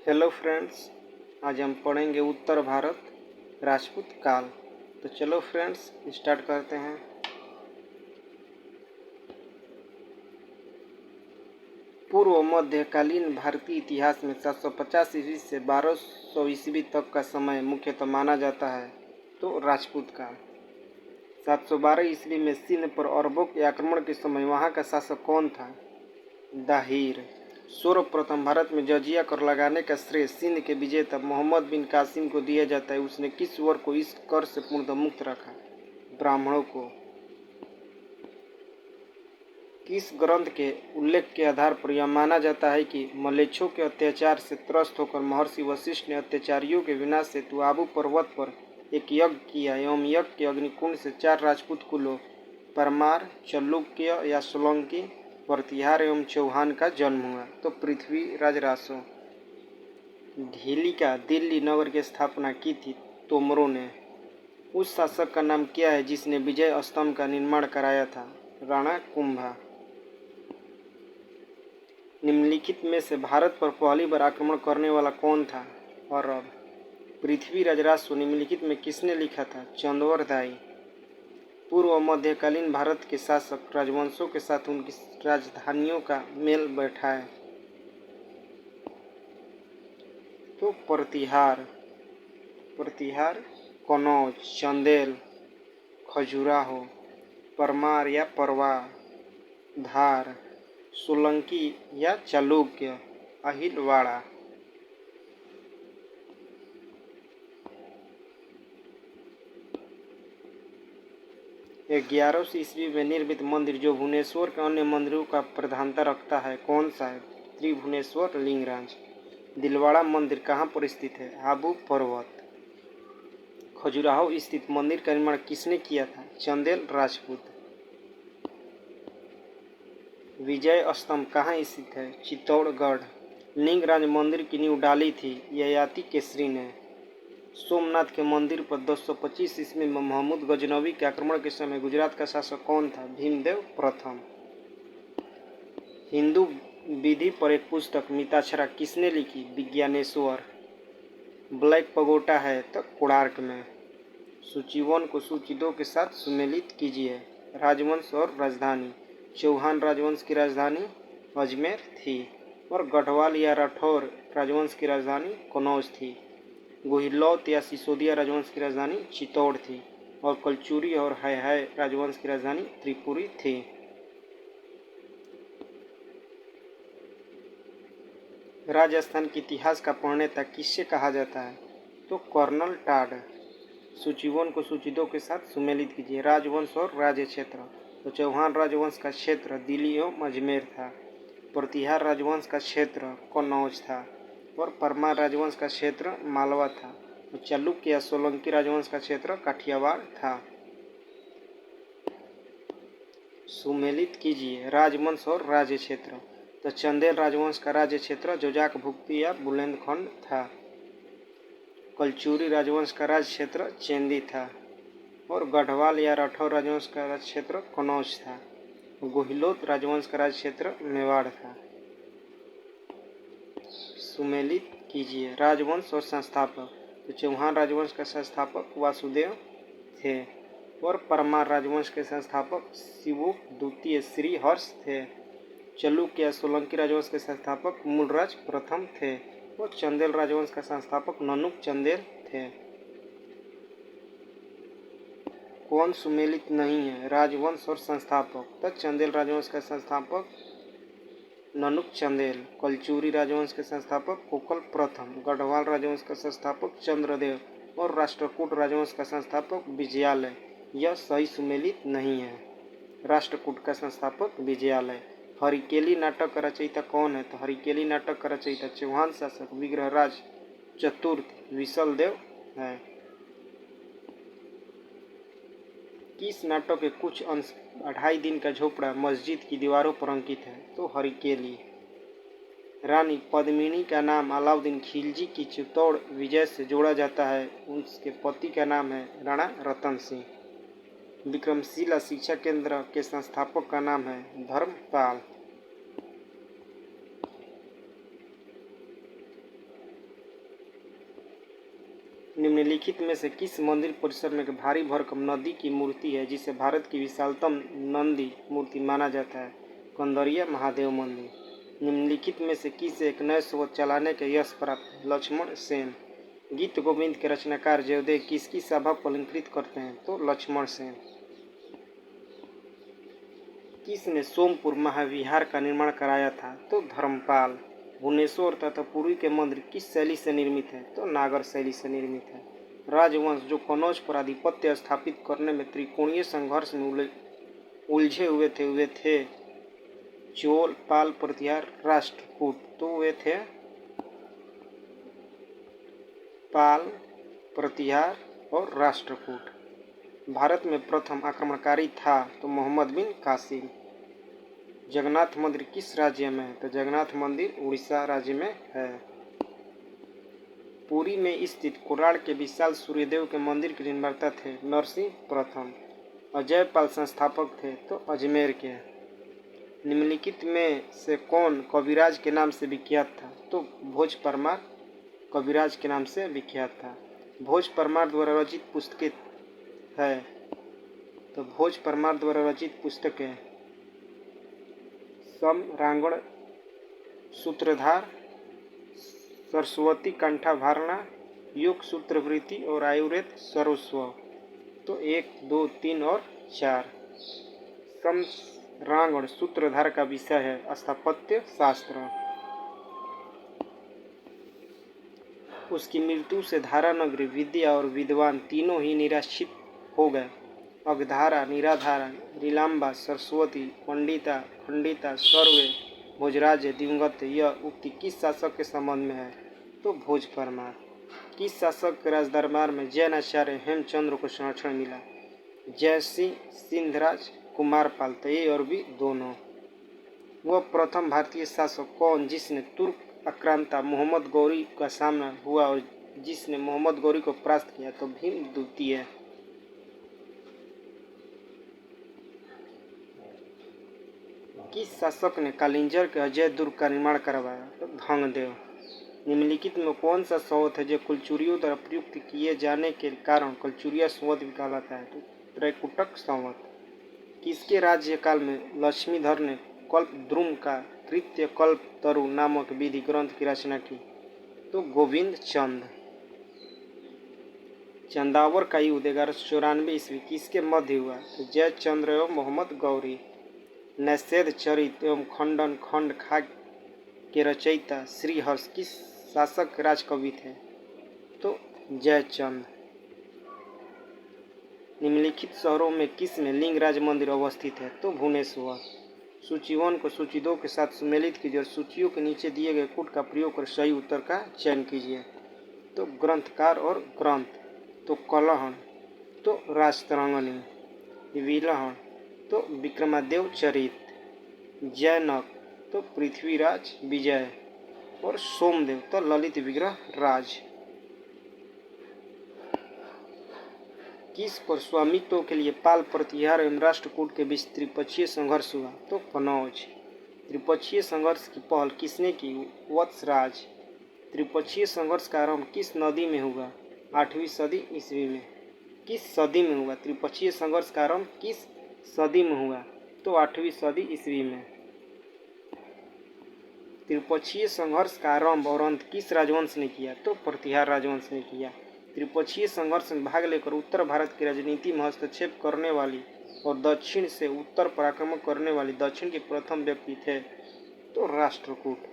Hello friends, आज हम पढ़ेंगे उत्तर भारत राजपूत काल। तो चलो फ्रेंड्स स्टार्ट करते हैं। पूर्व मध्यकालीन भारतीय इतिहास में 750 ईस्वी से 1200 ईस्वी तक का समय मुख्यतः माना जाता है। तो राजपूत काल 712 ईस्वी में सिंध पर अरबों के आक्रमण के समय वहां का शासक कौन था? दाहिर। सर्वप्रथम भारत में जजिया कर लगाने का श्रेय सिंध के विजेता मोहम्मद बिन कासिम को दिया जाता है। उसने किस वर्ग को इस कर से पूर्णतः मुक्त रखा? ब्राह्मणों को। किस ग्रंथ के उल्लेख के आधार पर यह माना जाता है कि मलेच्छों के अत्याचार से त्रस्त होकर महर्षि वशिष्ठ ने अत्याचारियों के विनाश हेतु आबू पर्वत पर एक यज्ञ किया एवं यज्ञ के अग्निकुंड से 4 राजपूत कुलों परमार, चालुक्य या सोलंकी, प्रतिहार एवं चौहान का जन्म हुआ? तो पृथ्वीराज रासो। ढीली का दिल्ली नगर की स्थापना की थी तोमरों ने। उस शासक का नाम क्या है जिसने विजय स्तंभ का निर्माण कराया था? राणा कुंभा। निम्नलिखित में से भारत पर पहली बार आक्रमण करने वाला कौन था? अरब। पृथ्वीराज रासो निम्नलिखित में किसने लिखा था? चंद्रवरदाई। पूर्व मध्यकालीन भारत के शासक राजवंशों के साथ उनकी राजधानियों का मेल बैठा है। तो प्रतिहार, कनौज, चंदेल, खजुराहो, परमार या परवा, धार, सोलंकी या चालुक्य, अहिलवाड़ा। 1100 ईस्वी में निर्मित मंदिर जो भुवनेश्वर के अन्य मंदिरों का प्रधानता रखता है कौन सा है? त्रिभुवनेश्वर लिंगराज। दिलवाड़ा मंदिर कहाँ पर स्थित है? आबू पर्वत। खजुराहो स्थित मंदिर का निर्माण किसने किया था? चंदेल राजपूत। विजय स्तंभ कहाँ स्थित है? चित्तौड़गढ़। लिंगराज मंदिर की नींव डाली थी ययाति केसरी ने। सोमनाथ के मंदिर पर 225 ईस्वी में महमूद गजनवी के आक्रमण के समय गुजरात का शासक कौन था? भीमदेव प्रथम। हिंदू विधि पर एक पुस्तक मिताक्षरा किसने लिखी? विज्ञानेश्वर। ब्लैक पगोटा है तो कोणार्क में। सूची 1 को सूची 2 के साथ सुमेलित कीजिए। राजवंश और राजधानी। चौहान राजवंश की राजधानी अजमेर थी और गढ़वाल या राठौर राजवंश की राजधानी कनौज थी। गुहिलौत या सिसोदिया राजवंश की राजधानी चित्तौड़ थी और कलचुरी और है राजवंश की राजधानी त्रिपुरी थी। राजस्थान के इतिहास का प्रणेता किससे कहा जाता है? तो कर्नल टाड। सूची 1 को सूची 2 के साथ सुमेलित कीजिए। राजवंश और राज्य क्षेत्र। तो चौहान राजवंश का क्षेत्र दिल्ली एवं अजमेर था। प्रतिहार राजवंश का क्षेत्र कन्नौज था और परमार राजवंश का क्षेत्र मालवा था। चालुक्य या सोलंकी राजवंश का क्षेत्र काठियावाड़ था। सुमेलित कीजिए राजवंश और राज्य क्षेत्र। तो चंदेल राजवंश का राज्य क्षेत्र जोजाक भुक्ति या बुलंदखंड था। कलचुरी राजवंश का राज्य क्षेत्र चेंदी था और गढ़वाल या राठौर राजवंश का राज्य क्षेत्र कनौज था। गुहिलोत राजवंश का राज्य क्षेत्र मेवाड़ था। सुमेलित कीजिए राजवंश और संस्थापक। तो चौहान राजवंश का संस्थापक वासुदेव थे और परमार राजवंश के संस्थापक शिवुक द्वितीय श्री हर्ष थे। चालुक्य या सोलंकी राजवंश के संस्थापक मूलराज प्रथम थे और चंदेल राजवंश का संस्थापक ननुक चंदेल थे। कौन सुमेलित नहीं है? राजवंश और संस्थापक। तो चंदेल राजवंश का संस्थापक ननुक चंदेल, कलचुरी राजवंश के संस्थापक कोकल प्रथम, गढ़वाल राजवंश का संस्थापक चंद्रदेव और राष्ट्रकूट राजवंश का संस्थापक विजयालय। यह सही सुमेलित नहीं है। राष्ट्रकूट का संस्थापक विजयालय। हरिकेली नाटक का रचयिता कौन है? तो हरिकेली नाटक का रचयिता चौहान शासक विग्रहराज चतुर्थ विशलदेव है। किस नाटक के कुछ अंश 2.5 दिन का झोपड़ा मस्जिद की दीवारों पर अंकित है? तो हरिकेली। रानी पद्मिनी का नाम अलाउद्दीन खिलजी की चित्तौड़ विजय से जोड़ा जाता है। उसके पति का नाम है राणा रतन सिंह। विक्रमशिला शिक्षा केंद्र के संस्थापक का नाम है धर्मपाल। निम्नलिखित में से किस मंदिर परिसर में एक भारी भरकम नदी की मूर्ति है जिसे भारत की विशालतम नंदी मूर्ति माना जाता है? कंदरिया महादेव मंदिर। निम्नलिखित में से किसे एक नए शोध चलाने के यश प्राप्त है? लक्ष्मण सेन। गीत गोविंद के रचनाकार जयदेव किसकी सभा को अलंकृत करते हैं? तो लक्ष्मण सेन। किसने सोमपुर महाविहार का निर्माण कराया था? तो धर्मपाल। भुवनेश्वर तथा पुरी के मंदिर किस शैली से निर्मित है? तो नागर शैली से निर्मित है। राजवंश जो कनौज पर आधिपत्य स्थापित करने में त्रिकोणीय संघर्ष में उलझे हुए थे चोल, पाल, प्रतिहार, राष्ट्रकूट। तो वे थे पाल, प्रतिहार और राष्ट्रकूट। भारत में प्रथम आक्रमणकारी था तो मोहम्मद बिन कासिम। जगन्नाथ मंदिर किस राज्य में है? तो जगन्नाथ मंदिर उड़ीसा राज्य में है। पुरी में स्थित कोणार्क के विशाल सूर्यदेव के मंदिर के निर्माता थे नरसिंह प्रथम। अजयपाल संस्थापक थे तो अजमेर के। निम्नलिखित में से कौन कविराज के नाम से विख्यात था? तो भोज परमार कविराज के नाम से विख्यात था। भोज परमार द्वारा रचित पुस्तकें है तो भोज परमार द्वारा रचित पुस्तकें समरांगण, सूत्रधार, सरस्वती कंठाभरणा, योग सूत्रवृत्ति और आयुर्वेद सर्वस्व। तो 1, 2, 3 और 4। समरांगण सूत्रधार का विषय है स्थापत्य शास्त्र। उसकी मृत्यु से धारा नगरी, विद्या और विद्वान तीनों ही निराश्रित हो गए। अगधारा, निराधारा, नीलांबा, सरस्वती, पंडिता, खंडिता, सर्वे, भोजराज, दिवंगत। यह उक्ति किस शासक के संबंध में है? तो भोज परमार। किस शासक के राजदरबार में जैन आचार्य हेमचंद्र को संरक्षण मिला? जय सिंह, सिंधराज, कुमारपाल। तो ये और भी दोनों। वह प्रथम भारतीय शासक कौन जिसने तुर्क आक्रांता मोहम्मद गौरी का सामना हुआ और जिसने मोहम्मद गौरी को परास्त किया? तो भीम द्वितीय। किस शासक ने कालिंजर के अजय दुर्ग का निर्माण करवाया? तो धंगदेव। निम्नलिखित में कौन सा संवत है जो कुलचुरियों द्वारा प्रयुक्त किए जाने के कारण कलचुरिया संवत भी कहलाता है? तो त्रैकुटक संवत। किसके राज्यकाल में लक्ष्मीधर ने कल्पद्रुम का तृतीय कल्पतरु नामक विधि ग्रंथ की रचना की? तो गोविंद चंद। चंदावर का युद्ध 1194 ईस्वी किसके मध्य हुआ? तो जयचंद्र एवं मोहम्मद गौरी। नैषेध चरित एवं खंडन खंड खा के रचयिता श्रीहर्ष किस शासक राजकवि थे? तो जयचंद। निम्नलिखित शहरों में किस में लिंगराज मंदिर अवस्थित है? तो भुवनेश्वर। सूची 1 को सूची 2 के साथ सम्मिलित कीजिए और सूचियों के नीचे दिए गए कोड का प्रयोग कर सही उत्तर का चयन कीजिए। तो ग्रंथकार और ग्रंथ। तो कलहन तो राजतरंगिणी। विलहन तो विक्रमादेव चरित। जैनक तो पृथ्वीराज विजय और सोमदेव तो ललित विग्रह राज। किस पर स्वामित्व के लिए पाल, प्रतिहार एवं राष्ट्रकूट के बीच त्रिपक्षीय संघर्ष हुआ? तो कनौज। त्रिपक्षीय संघर्ष की पहल किसने की? वत्सराज। त्रिपक्षीय संघर्ष का आरंभ किस नदी में हुआ? 8वीं सदी ईस्वी में। किस सदी में हुआ? त्रिपक्षीय संघर्ष का आरंभ किस सदी में हुआ? तो 8वीं सदी ईस्वी में। त्रिपक्षीय संघर्ष का आरंभ और अंत किस राजवंश ने किया? तो प्रतिहार राजवंश ने किया। त्रिपक्षीय संघर्ष में भाग लेकर उत्तर भारत की राजनीति में हस्तक्षेप करने वाली और दक्षिण से उत्तर पर आक्रमण करने वाली दक्षिण के प्रथम व्यक्ति थे तो राष्ट्रकूट।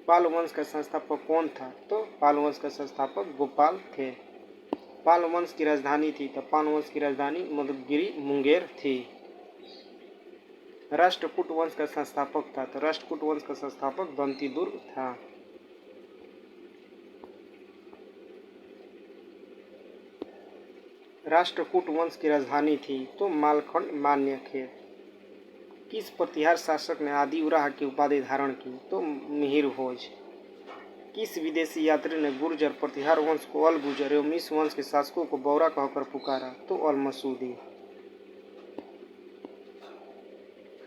पाल वंश का संस्थापक कौन था? तो पाल वंश का संस्थापक गोपाल थे। पाल वंश की राजधानी थी तो पाल वंश की राजधानी मधुगिरी मुंगेर थी। राष्ट्रकूट वंश का संस्थापक था तो राष्ट्रकूट वंश का संस्थापक दंतीदुर्ग था। राष्ट्रकूट वंश की राजधानी थी तो मालखंड मान्यखेर। किस प्रतिहार शासक ने आदिउराह की उपाधि धारण की? तो मिहिर भोज। किस विदेशी यात्री ने गुर्जर प्रतिहार वंश को अल गुर्जर एवं इस वंश के शासकों को बौरा कहकर पुकारा? तो अल मसूदी।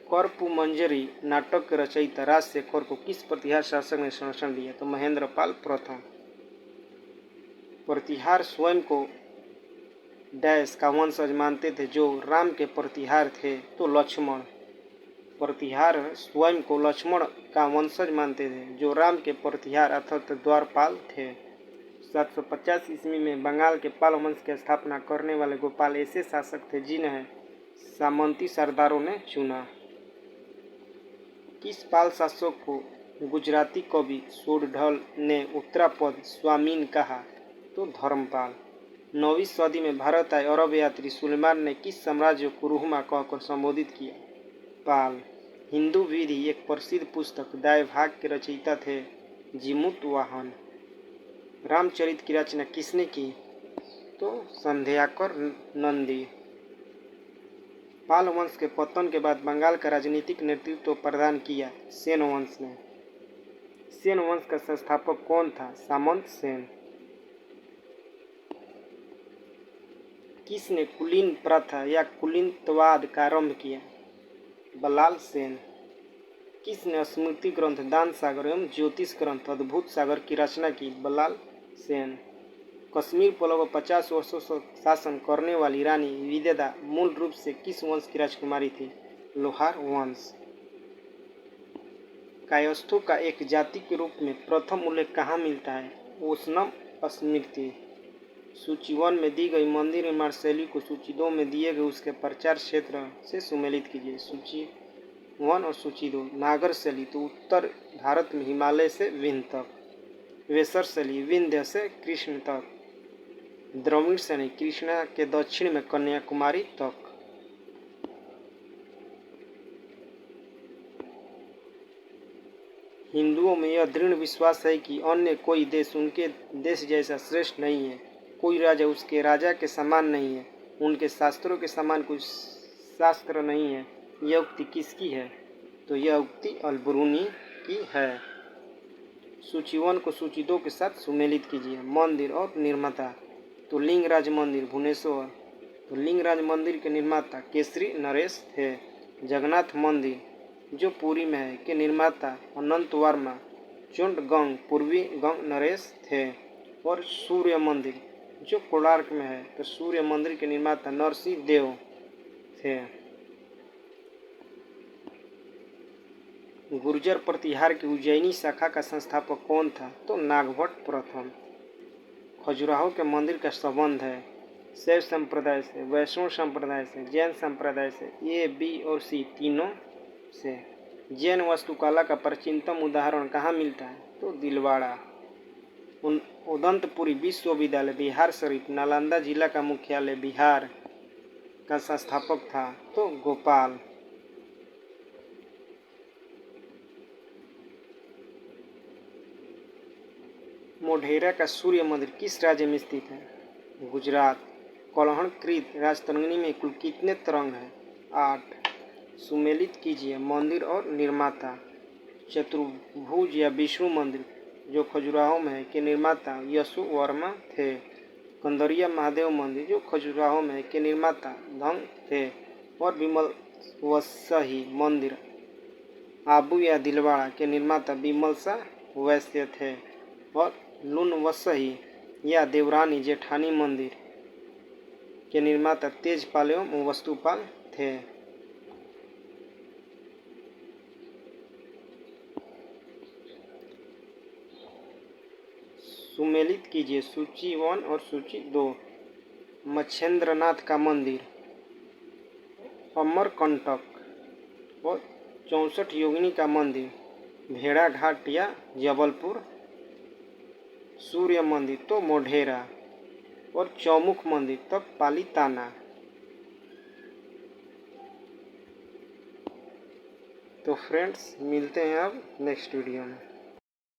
कर्पू मंजरी नाटक के रचयिता राजशेखर को किस प्रतिहार शासक ने संरक्षण दिया? तो महेंद्रपाल प्रथम। प्रतिहार स्वयं को डैश का वंशज मानते थे जो राम के प्रतिहार थे। तो लक्ष्मण, प्रतिहार स्वयं को लक्ष्मण का वंशज मानते थे जो राम के प्रतिहार अर्थात द्वारपाल थे। 750 ईस्वी में बंगाल के पाल वंश की स्थापना करने वाले गोपाल ऐसे शासक थे जिन्हें सामंती सरदारों ने चुना। किस पाल शासक को गुजराती कवि सोढ़ल ने उत्तरापद स्वामीन कहा? तो धर्मपाल। 9वीं सदी में भारत आए अरब यात्री सुलेमान ने किस साम्राज्य को रुहमा कहकर संबोधित किया? पाल। हिंदू विधि एक प्रसिद्ध पुस्तक दाय भाग के रचयिता थे जीमूतवाहन। रामचरित की रचना किसने की? तो संध्याकर नंदी। पाल वंश के पतन के बाद बंगाल का राजनीतिक नेतृत्व प्रदान किया सेन वंश ने। सेन वंश का संस्थापक कौन था? सामंत सेन। किसने कुलीन प्रथा या कुलीनतवाद का आरंभ किया? बलाल सेन। किसने स्मृति ग्रंथ दान सागर एवं ज्योतिष ग्रंथ अद्भुत सागर की रचना की? बलाल सेन। कश्मीर पर लगभग 50 वर्षों से शासन करने वाली रानी विद्या मूल रूप से किस वंश की राजकुमारी थी? लोहार वंश। कायस्थों का एक जाति के रूप में प्रथम उल्लेख कहाँ मिलता है? ओशनम स्मृति। सूची 1 में दी गई मंदिर निर्माण शैली को सूची 2 में दिए गए उसके प्रचार क्षेत्र से सुमेलित कीजिए। सूची 1 और सूची 2। नागर शैली तो उत्तर भारत में हिमालय से विंध्य तक। वेसर शैली विंध्य से कृष्ण तक। द्रविड़ शैली कृष्णा के दक्षिण में कन्याकुमारी तक। हिंदुओं में यह दृढ़ विश्वास है कि अन्य कोई देश उनके देश जैसा श्रेष्ठ नहीं है, कोई राजा उसके राजा के समान नहीं है, उनके शास्त्रों के समान कोई शास्त्र नहीं है। यह उक्ति किसकी है? तो यह उक्ति अल-बरूनी की है। सूची 1 को सूची 2 के साथ सुमेलित कीजिए। मंदिर और निर्माता तो लिंगराज मंदिर भुवनेश्वर। तो लिंगराज मंदिर के निर्माता केसरी नरेश थे। जगन्नाथ मंदिर जो पुरी में है के निर्माता अनंत वर्मा चुंडगंग पूर्वी गंग नरेश थे। और सूर्य मंदिर जो कोणार्क में है तो सूर्य मंदिर के निर्माता नरसिंह देव थे। गुर्जर प्रतिहार की उज्जैनी शाखा का संस्थापक कौन था? तो नागभट्ट प्रथम। खजुराहो के मंदिर का संबंध है शैव संप्रदाय से, वैष्णव संप्रदाय से, जैन संप्रदाय से, ए, बी और सी तीनों से। जैन वास्तुकला का प्राचीनतम उदाहरण कहाँ मिलता है? तो दिलवाड़ा। उदंतपुरी विश्वविद्यालय बिहार शरीफ नालंदा जिला का मुख्यालय बिहार का संस्थापक था तो गोपाल। मोढेरा का सूर्य मंदिर किस राज्य में स्थित है? गुजरात। कलहणकृत राजतरंगिणी में कुल कितने तरंग हैं? 8। सुमेलित कीजिए मंदिर और निर्माता। चतुर्भुज या विष्णु मंदिर जो खजुराहो में है के निर्माता यशु वर्मा थे। कंदरिया महादेव मंदिर जो खजुराहो में है के निर्माता धंग थे। और विमल वसही मंदिर आबू या दिलवाड़ा के निर्माता विमल शाह वैश्य थे। और लूनवसही या देवरानी जेठानी मंदिर के निर्माता तेजपाल एवं वस्तुपाल थे। सुमेलित कीजिए सूची 1 और सूची 2। मच्छेंद्रनाथ का मंदिर अमरकंटक। और 64 योगिनी का मंदिर भेड़ाघाट या जबलपुर। सूर्य मंदिर तो मोढेरा। और चौमुख मंदिर तब पालीताना। तो फ्रेंड्स मिलते हैं अब नेक्स्ट वीडियो में।